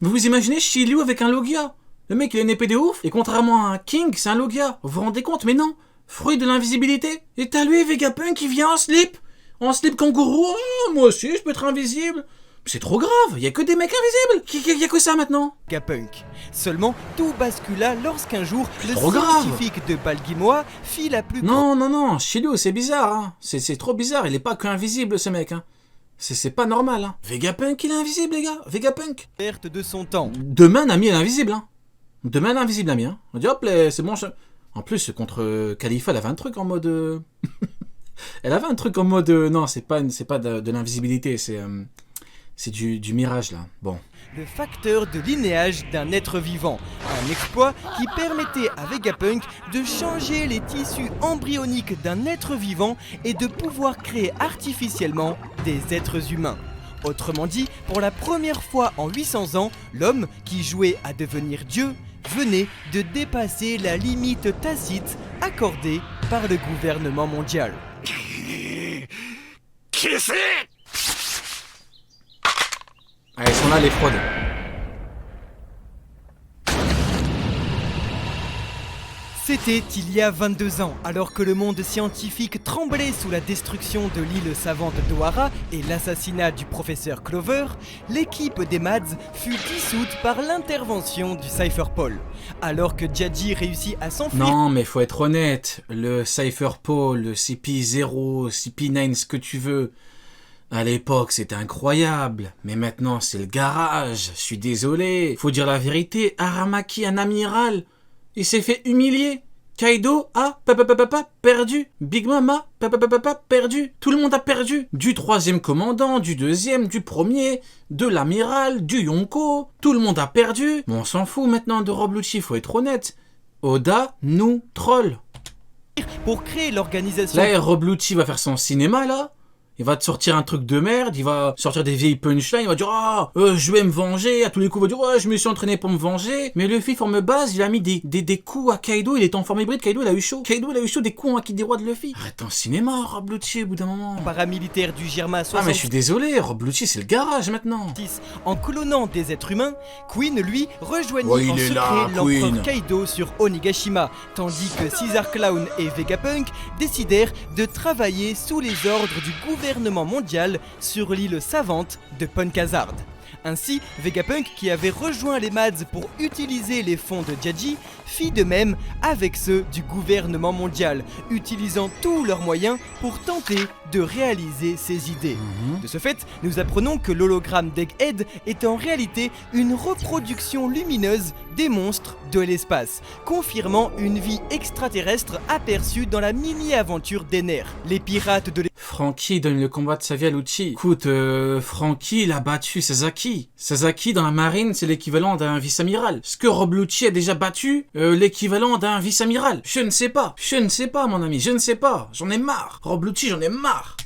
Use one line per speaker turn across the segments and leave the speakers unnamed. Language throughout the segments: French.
Vous vous imaginez Shiryu avec un Logia? Le mec, il a une épée de ouf, et contrairement à un King, c'est un Logia. Vous vous rendez compte? Mais non. Fruit de l'invisibilité. Et t'as lui, Vegapunk, qui vient en slip. En slip kangourou. Oh, moi aussi, je peux être invisible. C'est trop grave, y a que des mecs invisibles. Y a que ça maintenant.
Vegapunk. Seulement, tout bascula lorsqu'un jour, le
trop grave.
scientifique de Balgimoa fit la plus...
Non, Shiryu, c'est bizarre, hein. C'est trop bizarre, il est pas qu'invisible, ce mec, hein. C'est pas normal, hein. Vegapunk, il est invisible, les gars. Vegapunk.
Perte de son temps.
Demain, Nami, elle est invisible, hein. Demain, elle est invisible, Nami, hein. On dit, hop, c'est bon. En plus, contre Khalifa, elle avait un truc en mode... elle avait un truc en mode... Non, c'est pas de l'invisibilité, c'est du mirage, là. Bon.
Le facteur de linéage d'un être vivant. Un exploit qui permettait à Vegapunk de changer les tissus embryoniques d'un être vivant et de pouvoir créer artificiellement des êtres humains. Autrement dit, pour la première fois en 800 ans, l'homme, qui jouait à devenir Dieu, venait de dépasser la limite tacite accordée par le gouvernement mondial.
Qui c'est? Ah, ils sont là, les fraudes.
C'était il y a 22 ans, alors que le monde scientifique tremblait sous la destruction de l'île savante d'Ohara et l'assassinat du professeur Clover, l'équipe des Mads fut dissoute par l'intervention du Cypherpole. Alors que Jadji réussit à s'enfuir...
Non, mais faut être honnête, le Cypherpole, le CP0, CP9, ce que tu veux... À l'époque, c'était incroyable, mais maintenant, c'est le garage. Je suis désolé. Faut dire la vérité, Aramaki, un amiral, il s'est fait humilier. Kaido a perdu. Big Mom a perdu. Tout le monde a perdu. Du troisième commandant, du deuxième, du premier, de l'amiral, du Yonko. Tout le monde a perdu. Mais on s'en fout maintenant de Rob Lucci, faut être honnête. Oda nous troll.
Pour créer l'organisation...
Là, Rob Lucci va faire son cinéma, là. Il va te sortir un truc de merde, il va sortir des vieilles punchlines, il va dire « Ah, je vais me venger », à tous les coups, il va dire « Ouais, je me suis entraîné pour me venger ». Mais Luffy, forme base, il a mis des coups à Kaido, il est en forme hybride, Kaido, il a eu chaud. Kaido, il a eu chaud des coups à qui des rois de Luffy. Arrête ton cinéma, Rob Lucci, au bout d'un moment.
Paramilitaire du Germa 66...
Ah, mais je suis désolé, Rob Lucci, c'est le garage, maintenant.
En clonant des êtres humains, Queen, lui, rejoignit
Ouais,
en
il est
secret
là,
l'empereur
Queen.
Kaido sur Onigashima, tandis que Caesar Clown et Vegapunk décidèrent de travailler sous les ordres du gouvernement mondial sur l'île savante de Punkazard. Ainsi, Vegapunk, qui avait rejoint les Mads pour utiliser les fonds de Jadji, fit de même avec ceux du gouvernement mondial, utilisant tous leurs moyens pour tenter de réaliser ses idées. De ce fait, nous apprenons que l'hologramme d'Egghead est en réalité une reproduction lumineuse des monstres de l'espace, confirmant une vie extraterrestre aperçue dans la mini-aventure d'Ener. Les pirates de
Franky donne le combat de sa vie à Lucci. Écoute, Franky, il a battu Sasaki. Sasaki, dans la marine, c'est l'équivalent d'un vice-amiral. Ce que Rob Lucci a déjà battu, l'équivalent d'un vice-amiral. Je ne sais pas, mon ami, je ne sais pas. J'en ai marre. Rob Lucci, j'en ai marre.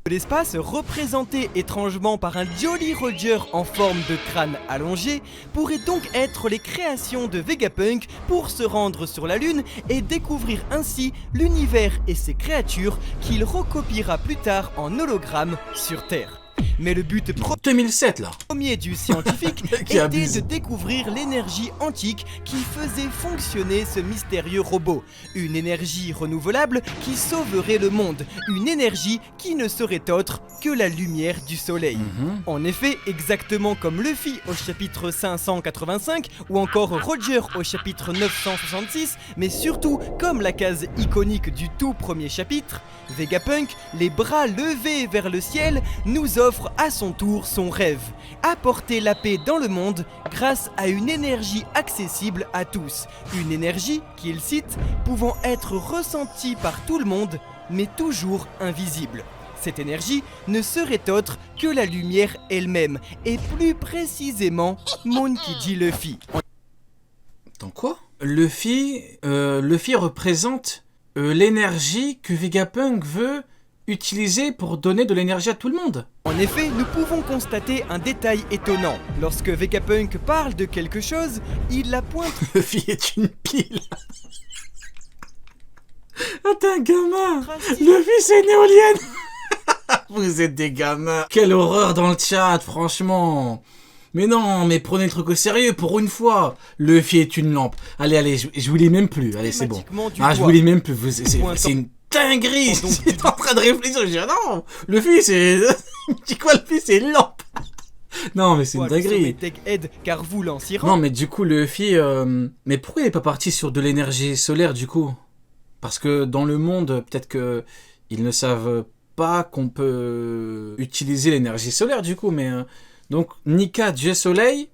L'espace, représenté étrangement par un Jolly Roger en forme de crâne allongé, pourrait donc être les créations de Vegapunk pour se rendre sur la Lune et découvrir ainsi l'univers et ses créatures qu'il recopiera plus tard en hologramme sur Terre. Mais le but
2007 là.
premier du scientifique était de découvrir l'énergie antique qui faisait fonctionner ce mystérieux robot. Une énergie renouvelable qui sauverait le monde. Une énergie qui ne serait autre que la lumière du soleil. En effet, exactement comme Luffy au chapitre 585 ou encore Roger au chapitre 966, mais surtout comme la case iconique du tout premier chapitre, Vegapunk, les bras levés vers le ciel, nous offre à son tour son rêve, apporter la paix dans le monde grâce à une énergie accessible à tous, une énergie, qu'il cite, pouvant être ressentie par tout le monde, mais toujours invisible. Cette énergie ne serait autre que la lumière elle-même, et plus précisément Monkey D. Luffy.
Dans quoi ? Luffy représente l'énergie que Vegapunk veut utiliser pour donner de l'énergie à tout le monde.
En effet, nous pouvons constater un détail étonnant. Lorsque Vegapunk parle de quelque chose, il la pointe...
Luffy est une pile. Ah, t'es un gamin. Luffy, c'est une éolienne. Vous êtes des gamins. Quelle horreur dans le chat, franchement. Mais non, mais prenez le truc au sérieux pour une fois. Luffy est une lampe. Allez, je vous lis même plus. Allez, c'est bon. Ah, je vous lis même plus. C'est une dinguerie. J'étais en train de réfléchir. Je dis, non, Luffy, c'est... dis quoi, Luffy, c'est une lampe. Non, mais c'est une dinguerie.
Car vous
non, mais du coup, Luffy... Mais pourquoi il est pas parti sur de l'énergie solaire, du coup? Parce que dans le monde, peut-être que ils ne savent pas qu'on peut utiliser l'énergie solaire, du coup, mais... Donc, Nika, Dieu Soleil...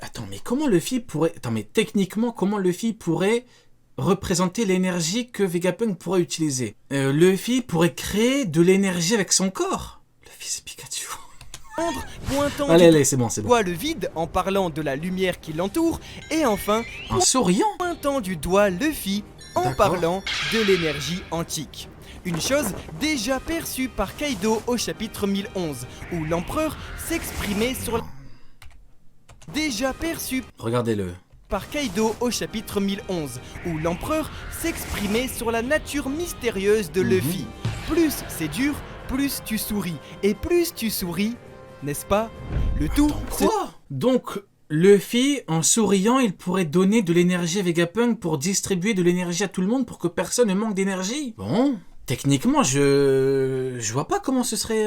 Attends, mais comment Luffy pourrait... Attends, mais techniquement, comment Luffy pourrait représenter l'énergie que Vegapunk pourrait utiliser? Luffy pourrait créer de l'énergie avec son corps. Luffy, c'est Pikachu.
Pointant
allez, c'est bon.
Doigt le vide en parlant de la lumière qui l'entoure. Et enfin,
en souriant.
Pointant du doigt Luffy en parlant de l'énergie antique. Une chose déjà perçue par Kaido au chapitre 1011, où l'empereur s'exprimait sur la... Déjà perçu
Regardez-le.
Par Kaido au chapitre 1011, où l'empereur s'exprimait sur la nature mystérieuse de Luffy. Plus c'est dur, plus tu souris. Et plus tu souris, n'est-ce pas? Le tout...
Quoi? Donc, Luffy, en souriant, il pourrait donner de l'énergie à Vegapunk pour distribuer de l'énergie à tout le monde pour que personne ne manque d'énergie. Bon... Techniquement, je vois pas comment ce serait...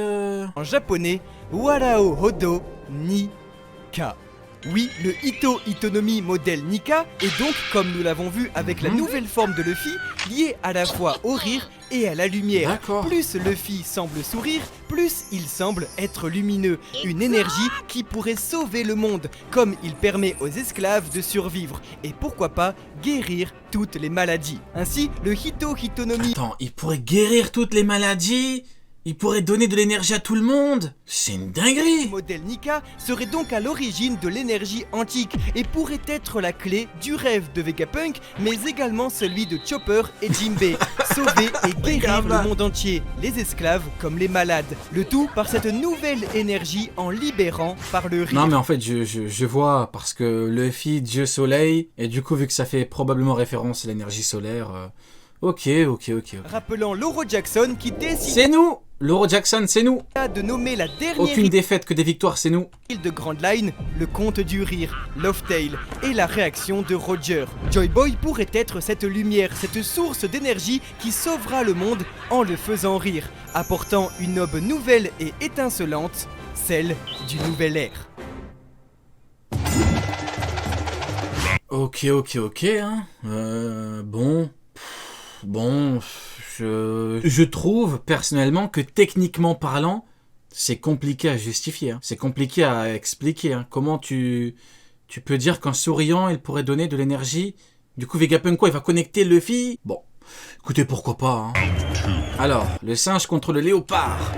En japonais, Warao Hodo Nika. Oui, le Itonomi modèle Nika est donc, comme nous l'avons vu avec la nouvelle forme de Luffy, lié à la fois au rire et à la lumière. Plus Luffy semble sourire, plus il semble être lumineux. Une énergie qui pourrait sauver le monde, comme il permet aux esclaves de survivre. Et pourquoi pas guérir toutes les maladies. Ainsi, le Hitonomi...
Attends, il pourrait guérir toutes les maladies? Il pourrait donner de l'énergie à tout le monde? C'est une dinguerie!
Le modèle Nika serait donc à l'origine de l'énergie antique et pourrait être la clé du rêve de Vegapunk, mais également celui de Chopper et Jinbei. Sauver et guérir le monde entier, les esclaves comme les malades. Le tout par cette nouvelle énergie en libérant par le rire.
Non mais en fait je vois, parce que Luffy, Dieu Soleil, et du coup vu que ça fait probablement référence à l'énergie solaire... Ok.
Rappelant Lauro Jackson qui décide...
C'est nous! Lauro Jackson, c'est nous!
De nommer la dernière...
Aucune défaite que des victoires, c'est nous!
...de Grand Line, le conte du rire, Love Tale, et la réaction de Roger. Joy Boy pourrait être cette lumière, cette source d'énergie qui sauvera le monde en le faisant rire, apportant une aube nouvelle et étincelante, celle du nouvel ère.
Ok, hein. Bon, je trouve personnellement que techniquement parlant, c'est compliqué à justifier. Hein. C'est compliqué à expliquer. Hein. Comment tu peux dire qu'en souriant, il pourrait donner de l'énergie? Du coup, Vegapunk, quoi, il va connecter Luffy? Bon, écoutez, pourquoi pas. Hein. Alors, le singe contre le léopard.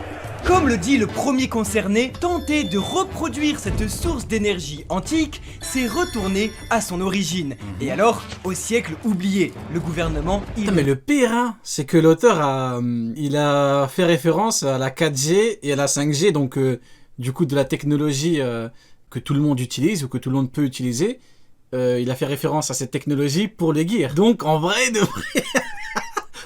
Comme le dit le premier concerné, tenter de reproduire cette source d'énergie antique, c'est retourner à son origine. Et alors, au siècle oublié, le gouvernement...
Mais le pire, hein, c'est que l'auteur il a fait référence à la 4G et à la 5G, donc du coup de la technologie que tout le monde utilise ou que tout le monde peut utiliser. Il a fait référence à cette technologie pour les gears. Donc en vrai,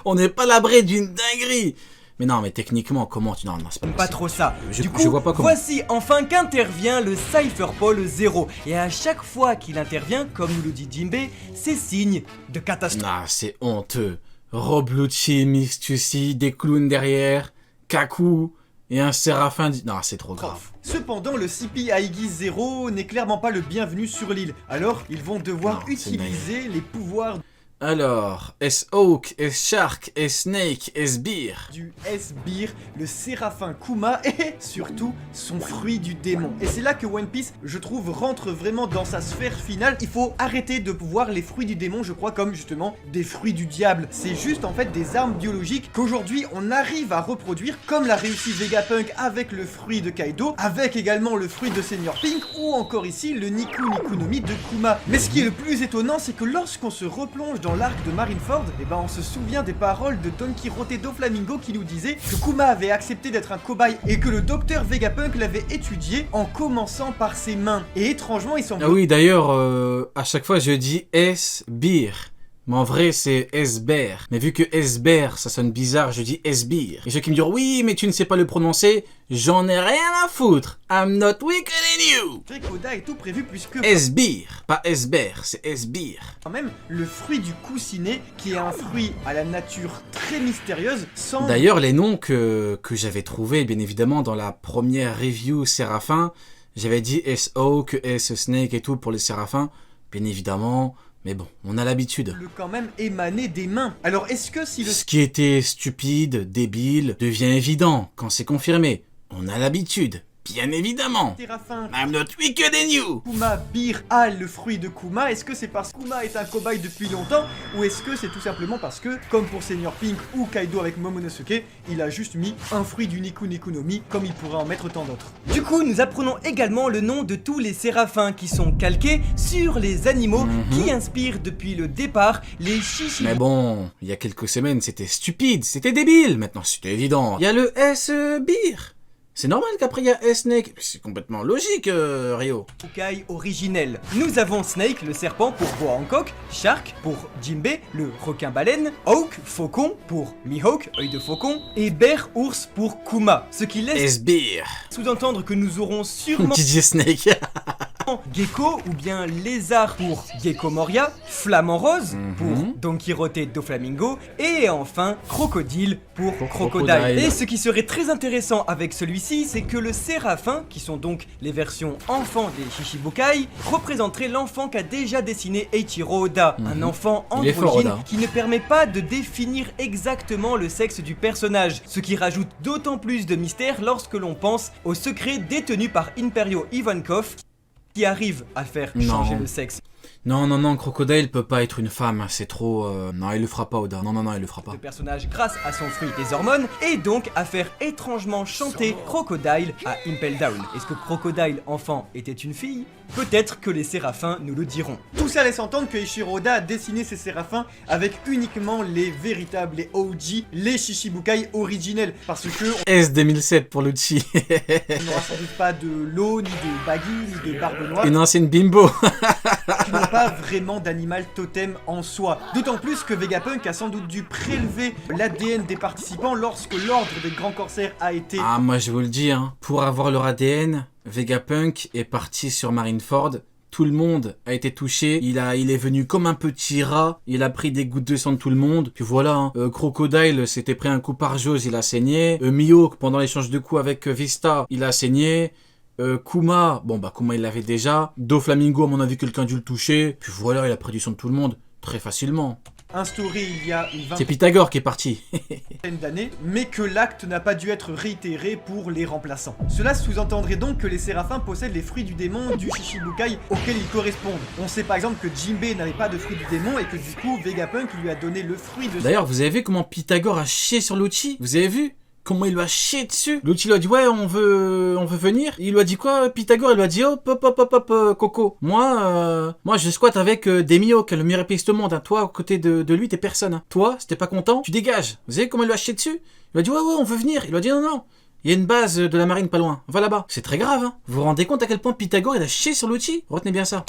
on n'est pas à l'abri d'une dinguerie. Mais non, mais techniquement, comment tu... Non, c'est
pas trop ça. Du coup,
je vois pas comment.
Voici enfin qu'intervient le Cypher Paul 0. Et à chaque fois qu'il intervient, comme nous le dit Jinbei, c'est signe de catastrophe.
Ah, c'est honteux. Rob Lucci, Mistusi, des clowns derrière, Kaku et un Séraphin... Non, c'est trop grave.
Cependant, le CP Aigis 0 n'est clairement pas le bienvenu sur l'île. Alors, ils vont devoir utiliser les pouvoirs...
Alors, S-Hawk, S-Shark, S-Snake, S-Beer.
Du S-Beer, le Séraphin Kuma et surtout son fruit du démon. Et c'est là que One Piece, je trouve, rentre vraiment dans sa sphère finale. Il faut arrêter de voir les fruits du démon, je crois, comme justement des fruits du diable. C'est juste en fait des armes biologiques qu'aujourd'hui on arrive à reproduire, comme l'a réussi Vegapunk avec le fruit de Kaido, avec également le fruit de Senior Pink ou encore ici le Niku Nikunomi de Kuma. Mais ce qui est le plus étonnant, c'est que lorsqu'on se replonge dans l'arc de Marineford, et ben on se souvient des paroles de Don Quijote do Flamingo qui nous disait que Kuma avait accepté d'être un cobaye et que le docteur Vegapunk l'avait étudié en commençant par ses mains. Et étrangement, il semble...
Ah oui, d'ailleurs, à chaque fois je dis S-Beer. Mais en vrai, c'est Esber. Mais vu que Esber, ça sonne bizarre, je dis Esbir. Et ceux qui me diront, oui, mais tu ne sais pas le prononcer, j'en ai rien à foutre. I'm not weaker than you.
Koda est tout prévu puisque
Esbir, pas Esber, c'est Esbir.
quand même le fruit du coussinet qui est un fruit à la nature très mystérieuse sans...
D'ailleurs, les noms que j'avais trouvés, bien évidemment, dans la première review Séraphin, j'avais dit S-Oak, S-Snake et tout pour les Séraphins, bien évidemment... Mais bon, on a l'habitude.
Le quand même émaner des mains. Alors est-ce que si le...
Ce qui était stupide, débile, devient évident quand c'est confirmé. On a l'habitude, bien évidemment.
Séraphin
I'm not weaker than you.
Kuma Bir a le fruit de Kuma, est-ce que c'est parce que Kuma est un cobaye depuis longtemps ou est-ce que c'est tout simplement parce que, comme pour Senior Pink ou Kaido avec Momonosuke, il a juste mis un fruit du Niku Niku no Mi comme il pourrait en mettre tant d'autres.
Du coup, nous apprenons également le nom de tous les séraphins qui sont calqués sur les animaux qui inspirent depuis le départ les Shishibukai.
Mais bon, il y a quelques semaines c'était stupide, c'était débile, maintenant c'est évident. Il y a le S-Beer. C'est normal qu'après il y a S-Snake, c'est complètement logique, Rio.
Originel. Nous avons Snake, le serpent, pour Boa Hancock, Shark pour Jinbe, le requin-baleine, Hawk, faucon pour Mihawk, œil de faucon, et Bear, ours pour Kuma. Ce qui laisse
S-Beer.
sous-entendre que nous aurons sûrement
DJ Snake.
Gecko ou bien lézard pour Gecko Moria, Flamant Rose pour Don Quijote do Flamingo, et enfin Crocodile pour Crocodile. Et ce qui serait très intéressant avec celui-ci, c'est que le séraphin, qui sont donc les versions enfants des Shishibukai, représenterait l'enfant qu'a déjà dessiné Eiichiro Oda, un enfant
Il est fort,
androgyne
Oda.
qui ne permet pas de définir exactement le sexe du personnage, ce qui rajoute d'autant plus de mystère lorsque l'on pense au secret détenu par Imperio Ivankov qui arrive à faire changer
Non.
le sexe
Non, Crocodile peut pas être une femme, c'est trop... Non, il le fera pas, Oda. Non, il le fera pas.
de personnage grâce à son fruit des hormones et donc à faire étrangement chanter Crocodile à Impel Down. Est-ce que Crocodile enfant était une fille? Peut-être que les séraphins nous le diront.
Tout ça laisse entendre que Eiichiro Oda a dessiné ses séraphins avec uniquement les véritables, les OG, les Shishibukai originels. Parce que
S2007 pour Lucci.
on n'aura sans doute pas de Law, ni de Baggy, ni de Barbe Noire.
Une ancienne bimbo.
Qui n'ont pas vraiment d'animal totem en soi. D'autant plus que Vegapunk a sans doute dû prélever l'ADN des participants lorsque l'ordre des grands corsaires a été...
Ah, moi je vous le dis, hein. Pour avoir leur ADN, Vegapunk est parti sur Marineford. Tout le monde a été touché, il est venu comme un petit rat, il a pris des gouttes de sang de tout le monde, puis voilà, hein. Crocodile s'était pris un coup par Jose, il a saigné, Mihawk pendant l'échange de coups avec Vista, il a saigné, Kuma, Kuma il l'avait déjà, Doflamingo à mon avis quelqu'un a dû le toucher, puis voilà, il a pris du sang de tout le monde, très facilement.
instauré il y a une
C'est Pythagore qui est parti.
vingtaine d'années, mais que l'acte n'a pas dû être réitéré pour les remplaçants. Cela sous-entendrait donc que les séraphins possèdent les fruits du démon du Shishibukai auxquels ils correspondent. On sait par exemple que Jinbe n'avait pas de fruit du démon et que du coup Vegapunk lui a donné le fruit de...
D'ailleurs, vous avez vu comment Pythagore a chié sur Lucci? Vous avez vu comment il lui a chié dessus? Lucci lui a dit ouais, on veut venir. Il lui a dit quoi? Pythagore, il lui a dit hop, Coco. Moi je squatte avec des Mihawk, le meilleur épéiste au monde. Hein. Toi, à côté de lui, t'es personne. Hein. Toi, si t'es pas content, tu dégages. Vous savez comment il lui a chié dessus? Il lui a dit ouais, on veut venir. Il lui a dit non. Il y a une base de la marine pas loin. Va là-bas. C'est très grave. Hein. Vous vous rendez compte à quel point Pythagore il a chié sur Lucci? Retenez bien ça.